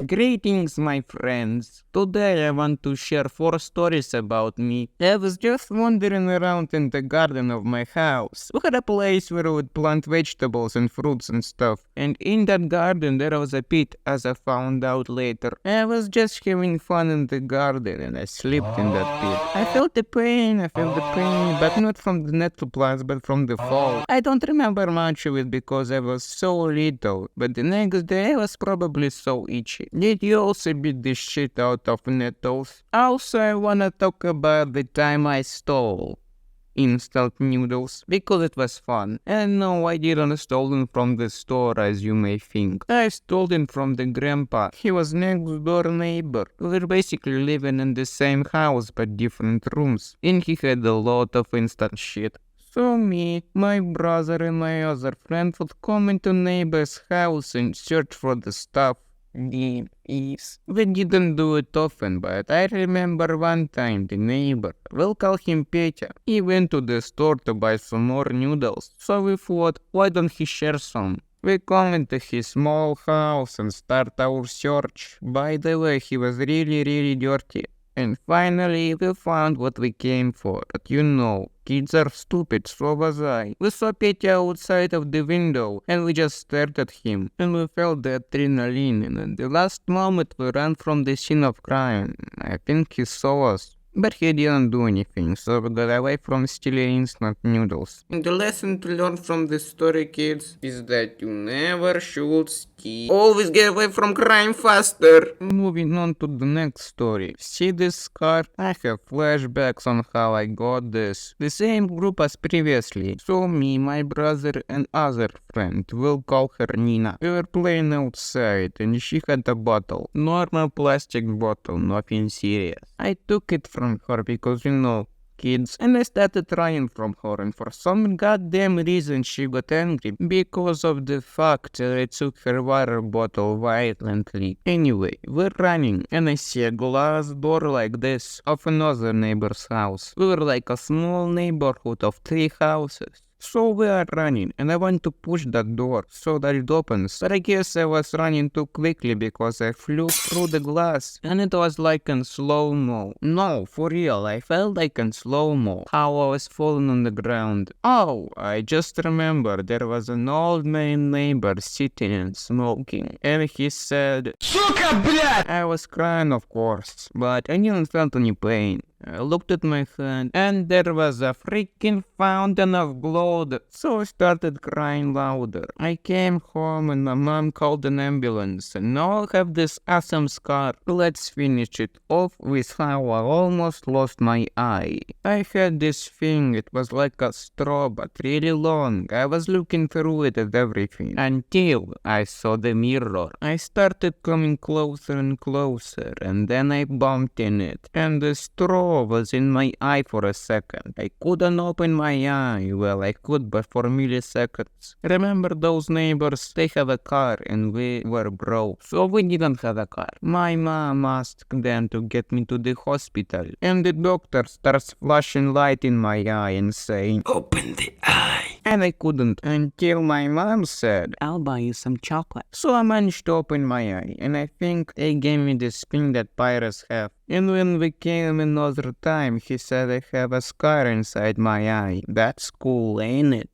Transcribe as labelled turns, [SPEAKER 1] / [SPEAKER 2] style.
[SPEAKER 1] Greetings, my friends. Today I want to share 4 stories about me. I was just wandering around in the garden of my house. We had a place where we would plant vegetables and fruits and stuff. And in that garden there was a pit, as I found out later. I was just having fun in the garden and I slept in that pit. I felt the pain, but not from the nettle plants, but from the fall. I don't remember much of it because I was so little, but the next day I was probably so itchy. Did you also beat the shit out of Nettles? Also, I wanna talk about the time I stole instant noodles because it was fun. And no, I didn't steal them from the store as you may think. I stole them from the grandpa. He was next door neighbor. We were basically living in the same house but different rooms. And he had a lot of instant shit. So me, my brother and my other friend would come into neighbor's house and search for the stuff. We didn't do it often, but I remember one time the neighbor, we'll call him Petya, he went to the store to buy some more noodles. So we thought, why don't he share some? We come into his small house and start our search. By the way, he was really dirty. And finally, we found what we came for. But you know, kids are stupid, so was I. We saw Petya outside of the window, and we just stared at him. And we felt the adrenaline, and at the last moment we ran from the scene of crime. I think he saw us. But he didn't do anything, so we got away from stealing instant noodles. And the lesson to learn from this story, kids, is that you never should steal. Always get away from crime faster. Moving on to the next story. See this scar? I have flashbacks on how I got this. The same group as previously. So me, my brother and other friend, we'll call her Nina. We were playing outside and she had a bottle. Normal plastic bottle, nothing serious. I took it from her because, you know, kids, and I started running from her, and for some goddamn reason she got angry because of the fact that I took her water bottle violently. Anyway, we're running and I see a glass door like this of another neighbor's house. We were like a small neighborhood of 3 houses. So we are running, and I want to push that door so that it opens. But I guess I was running too quickly because I flew through the glass, and it was like in slow-mo. No, for real, I felt like in slow-mo, how I was falling on the ground. Oh, I just remember there was an old man neighbor sitting and smoking, and he said, "Suka, блядь!" I was crying, of course, but I didn't feel any pain. I looked at my hand, and there was a freaking fountain of blood, so I started crying louder. I came home and my mom called an ambulance, and now I have this awesome scar. Let's finish it off with how I almost lost my eye. I had this thing, it was like a straw but really long. I was looking through it at everything, until I saw the mirror. I started coming closer and closer, and then I bumped in it, and the straw was in my eye for a second. I couldn't open my eye. Well, I could, but for milliseconds. Remember those neighbors? They have a car and we were broke, so we didn't have a car. My mom asked them to get me to the hospital, and the doctor starts flashing light in my eye and saying, "Open the eye." And I couldn't until my mom said, "I'll buy you some chocolate." So I managed to open my eye, and I think they gave me this thing that pirates have. And when we came another time, he said I have a scar inside my eye. That's cool, ain't it?